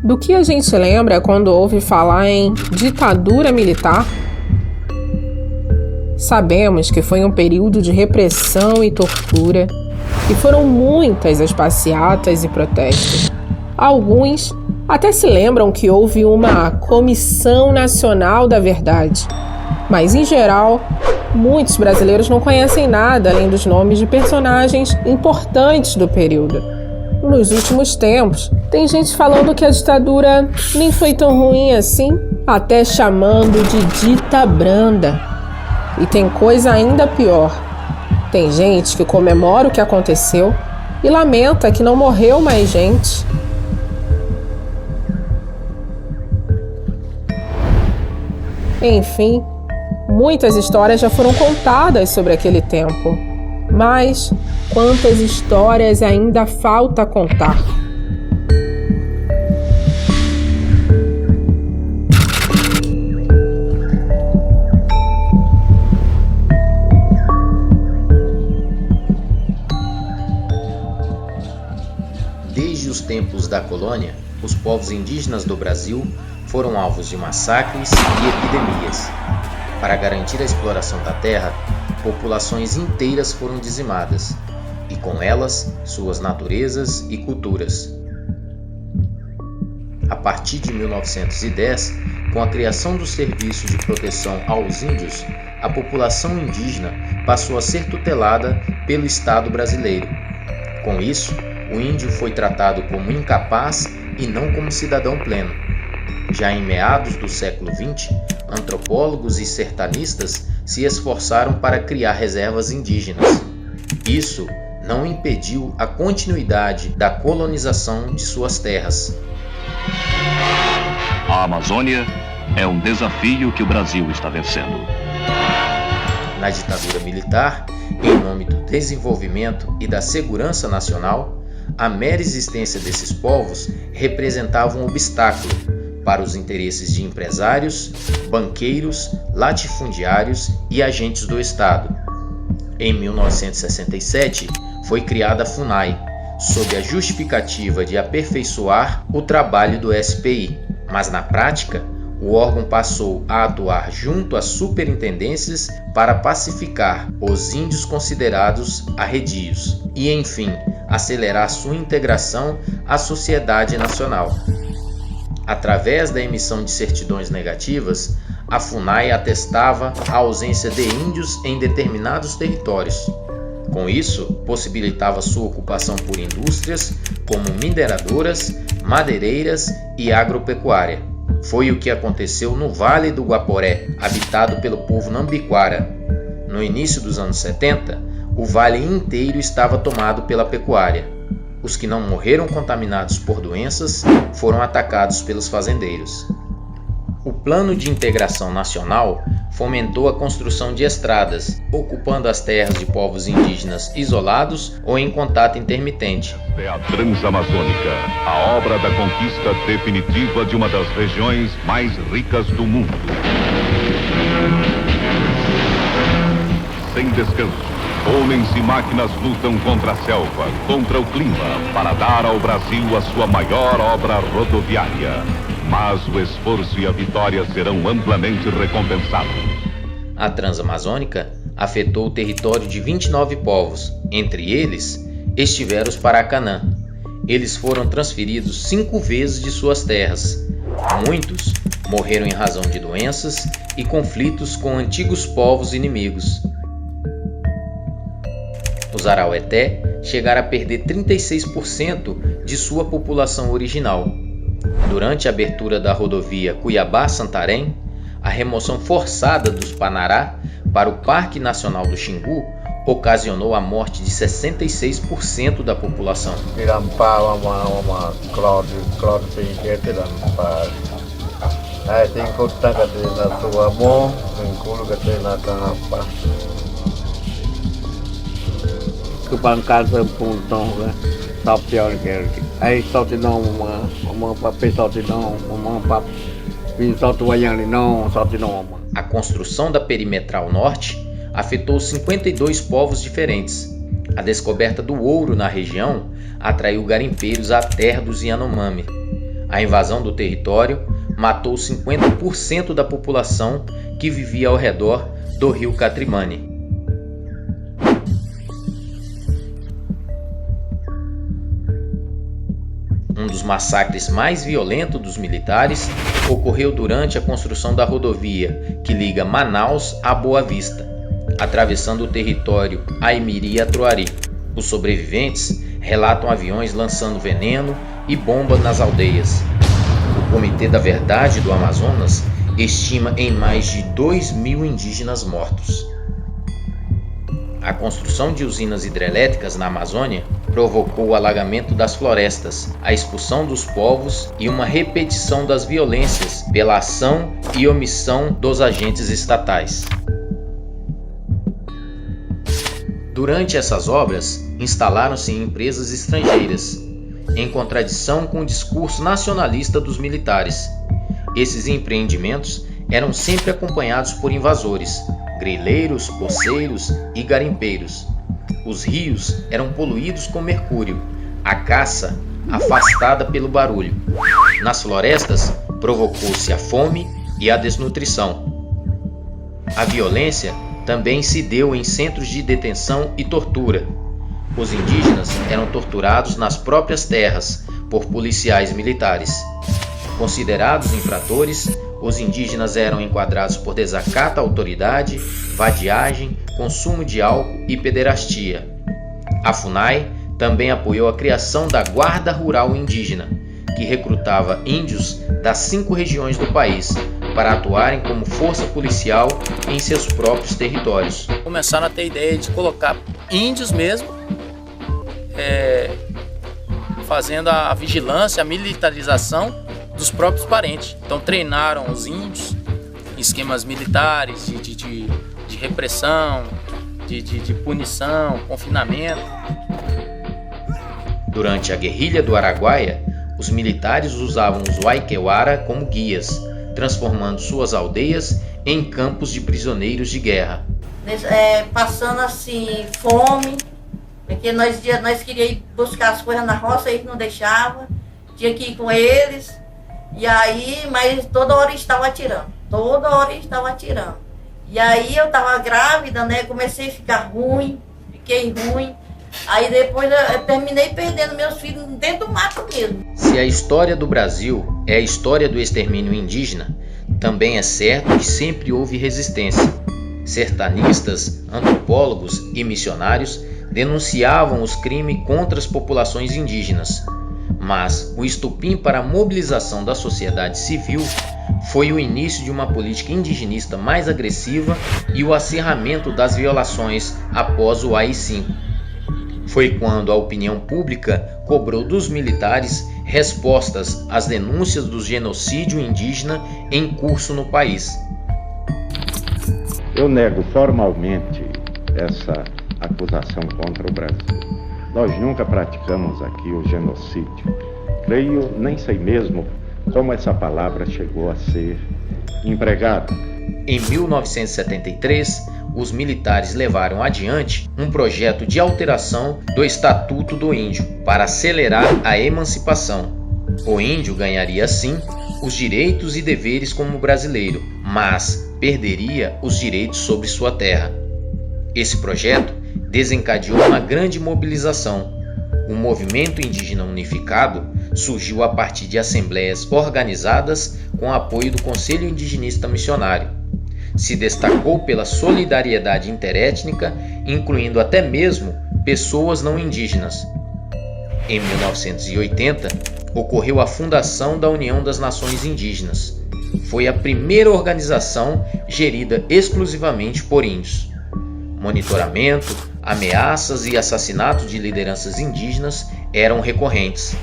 Do que a gente lembra quando ouve falar em ditadura militar? Sabemos que foi um período de repressão e tortura, e foram muitas as passeatas e protestos. Alguns até se lembram que houve uma Comissão Nacional da Verdade, mas em geral, muitos brasileiros não conhecem nada além dos nomes de personagens importantes do período. Nos últimos tempos, tem gente falando que a ditadura nem foi tão ruim assim, até chamando de dita branda. E tem coisa ainda pior. Tem gente que comemora o que aconteceu e lamenta que não morreu mais gente. Enfim, muitas histórias já foram contadas sobre aquele tempo. Mas quantas histórias ainda falta contar? Desde os tempos da colônia, os povos indígenas do Brasil foram alvos de massacres e epidemias. Para garantir a exploração da terra, populações inteiras foram dizimadas, e com elas, suas naturezas e culturas. A partir de 1910, com a criação do Serviço de Proteção aos Índios, a população indígena passou a ser tutelada pelo Estado brasileiro. Com isso, o índio foi tratado como incapaz e não como cidadão pleno. Já em meados do século XX, antropólogos e sertanistas se esforçaram para criar reservas indígenas. Isso não impediu a continuidade da colonização de suas terras. A Amazônia é um desafio que o Brasil está vencendo. Na ditadura militar, em nome do desenvolvimento e da segurança nacional, a mera existência desses povos representava um obstáculo para os interesses de empresários, banqueiros, latifundiários e agentes do Estado. Em 1967, foi criada a FUNAI, sob a justificativa de aperfeiçoar o trabalho do SPI, mas na prática, o órgão passou a atuar junto às superintendências para pacificar os índios considerados arredios e, enfim, acelerar sua integração à sociedade nacional. Através da emissão de certidões negativas, a FUNAI atestava a ausência de índios em determinados territórios. Com isso, possibilitava sua ocupação por indústrias como mineradoras, madeireiras e agropecuária. Foi o que aconteceu no Vale do Guaporé, habitado pelo povo Nambiquara. No início dos anos 70, o vale inteiro estava tomado pela pecuária. Os que não morreram contaminados por doenças foram atacados pelos fazendeiros. O Plano de Integração Nacional fomentou a construção de estradas, ocupando as terras de povos indígenas isolados ou em contato intermitente. É a Transamazônica, a obra da conquista definitiva de uma das regiões mais ricas do mundo. Sem descanso, homens e máquinas lutam contra a selva, contra o clima, para dar ao Brasil a sua maior obra rodoviária. Mas o esforço e a vitória serão amplamente recompensados. A Transamazônica afetou o território de 29 povos, entre eles estiveram os Paracanã. Eles foram transferidos 5 vezes de suas terras. Muitos morreram em razão de doenças e conflitos com antigos povos inimigos. Os Araueté chegaram a perder 36% de sua população original. Durante a abertura da rodovia Cuiabá-Santarém, a remoção forçada dos Panará para o Parque Nacional do Xingu ocasionou a morte de 66% da população. A construção da Perimetral Norte afetou 52 povos diferentes. A descoberta do ouro na região atraiu garimpeiros à terra dos Yanomami. A invasão do território matou 50% da população que vivia ao redor do rio Catrimani. Um dos massacres mais violentos dos militares ocorreu durante a construção da rodovia que liga Manaus a Boa Vista, atravessando o território Aimiri-Atroari. Os sobreviventes relatam aviões lançando veneno e bombas nas aldeias. O Comitê da Verdade do Amazonas estima em mais de 2.000 indígenas mortos. A construção de usinas hidrelétricas na Amazônia provocou o alagamento das florestas, a expulsão dos povos e uma repetição das violências pela ação e omissão dos agentes estatais. Durante essas obras, instalaram-se empresas estrangeiras, em contradição com o discurso nacionalista dos militares. Esses empreendimentos eram sempre acompanhados por invasores, grileiros, poceiros e garimpeiros. Os rios eram poluídos com mercúrio, a caça afastada pelo barulho. Nas florestas, provocou-se a fome e a desnutrição. A violência também se deu em centros de detenção e tortura. Os indígenas eram torturados nas próprias terras por policiais militares. Considerados infratores, os indígenas eram enquadrados por desacato à autoridade, vadiagem, consumo de álcool e pederastia. A FUNAI também apoiou a criação da Guarda Rural Indígena, que recrutava índios das 5 regiões do país para atuarem como força policial em seus próprios territórios. Começaram a ter ideia de colocar índios mesmo, fazendo a vigilância, a militarização dos próprios parentes. Então treinaram os índios em esquemas militares de repressão, de punição, confinamento. Durante a guerrilha do Araguaia, os militares usavam os Waikewara como guias, transformando suas aldeias em campos de prisioneiros de guerra. Passando assim fome, porque nós queríamos ir buscar as coisas na roça, eles não deixavam, tinha que ir com eles, e aí, mas toda hora estava atirando. E aí eu estava grávida, né? Comecei a ficar ruim, fiquei ruim. Aí depois eu terminei perdendo meus filhos dentro do mato mesmo. Se a história do Brasil é a história do extermínio indígena, também é certo que sempre houve resistência. Sertanistas, antropólogos e missionários denunciavam os crimes contra as populações indígenas. Mas o estopim para a mobilização da sociedade civil foi o início de uma política indigenista mais agressiva e o acirramento das violações após o AI-5. Foi quando a opinião pública cobrou dos militares respostas às denúncias do genocídio indígena em curso no país. Eu nego formalmente essa acusação contra o Brasil. Nós nunca praticamos aqui o genocídio. Creio, nem sei mesmo como essa palavra chegou a ser empregada. Em 1973, os militares levaram adiante um projeto de alteração do Estatuto do Índio para acelerar a emancipação. O índio ganharia, sim, os direitos e deveres como brasileiro, mas perderia os direitos sobre sua terra. Esse projeto desencadeou uma grande mobilização. O movimento indígena unificado surgiu a partir de assembleias organizadas com apoio do Conselho Indigenista Missionário. Se destacou pela solidariedade interétnica, incluindo até mesmo pessoas não indígenas. Em 1980, ocorreu a fundação da União das Nações Indígenas. Foi a primeira organização gerida exclusivamente por índios. Monitoramento, ameaças e assassinatos de lideranças indígenas eram recorrentes.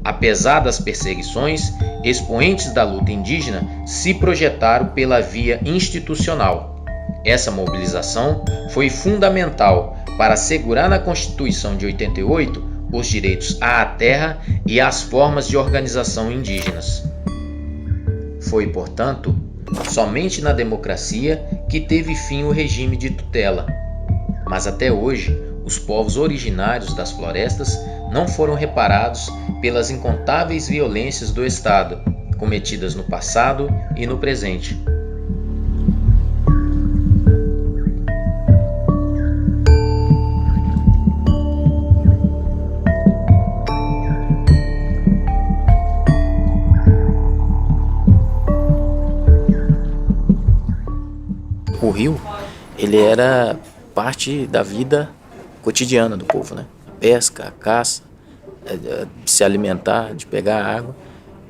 Apesar das perseguições, expoentes da luta indígena se projetaram pela via institucional. Essa mobilização foi fundamental para assegurar na Constituição de 88 os direitos à terra e às formas de organização indígenas. Foi, portanto, somente na democracia que teve fim o regime de tutela. Mas até hoje, os povos originários das florestas não foram reparados pelas incontáveis violências do Estado, cometidas no passado e no presente. O rio, ele era parte da vida cotidiana do povo, né? A pesca, a caça, de se alimentar, de pegar água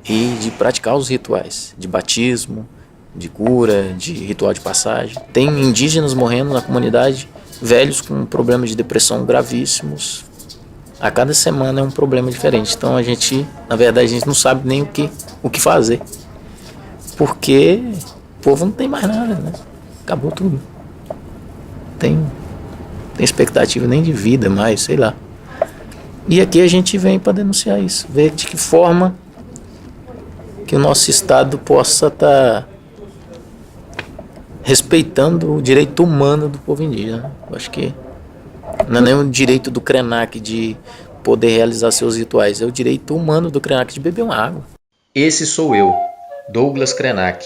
e de praticar os rituais de batismo, de cura, de ritual de passagem. Tem indígenas morrendo na comunidade, velhos com problemas de depressão gravíssimos. A cada semana é um problema diferente. Então na verdade, a gente não sabe nem o que fazer. Porque o povo não tem mais nada, né? Acabou tudo. Tem expectativa nem de vida mais, sei lá. E aqui a gente vem para denunciar isso, ver de que forma que o nosso Estado possa estar respeitando o direito humano do povo indígena. Eu acho que não é nem o direito do Krenak de poder realizar seus rituais, é o direito humano do Krenak de beber uma água. Esse sou eu, Douglas Krenak.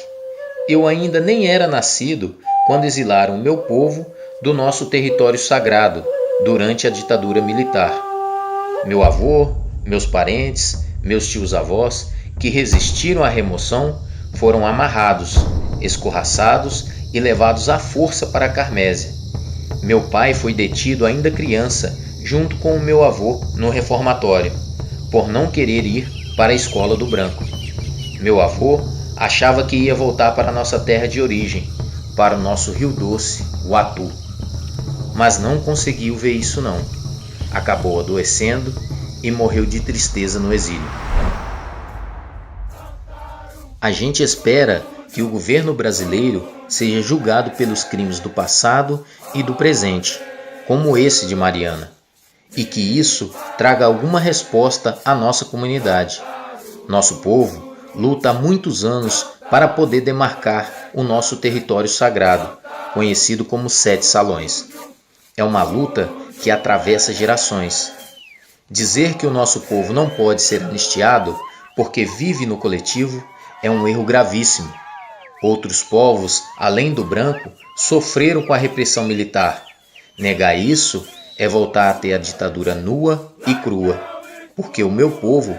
Eu ainda nem era nascido quando exilaram meu povo do nosso território sagrado durante a ditadura militar. Meu avô, meus parentes, meus tios-avós, que resistiram à remoção, foram amarrados, escorraçados e levados à força para a Carmésia. Meu pai foi detido ainda criança, junto com o meu avô, no reformatório, por não querer ir para a escola do Branco. Meu avô achava que ia voltar para nossa terra de origem, para o nosso Rio Doce, o Atu. Mas não conseguiu ver isso não. Acabou adoecendo e morreu de tristeza no exílio. A gente espera que o governo brasileiro seja julgado pelos crimes do passado e do presente, como esse de Mariana, e que isso traga alguma resposta à nossa comunidade. Nosso povo luta há muitos anos para poder demarcar o nosso território sagrado, conhecido como 7 Salões. É uma luta que atravessa gerações. Dizer que o nosso povo não pode ser anistiado porque vive no coletivo é um erro gravíssimo. Outros povos, além do branco, sofreram com a repressão militar. Negar isso é voltar a ter a ditadura nua e crua, porque o meu povo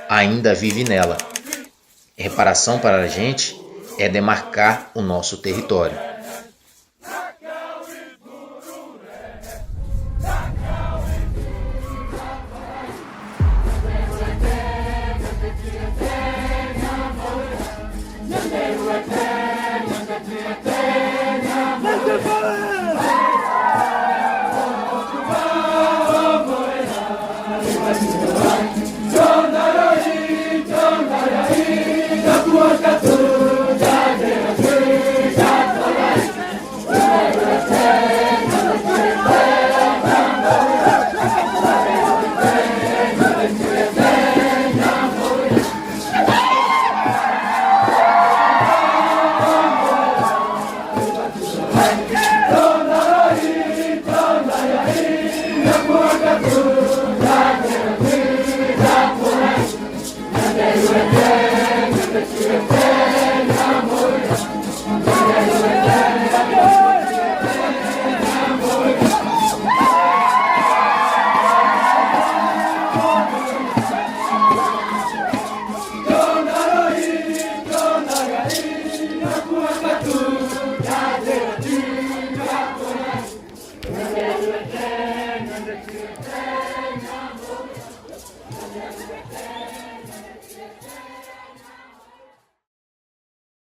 ainda vive nela. Reparação para a gente é demarcar o nosso território.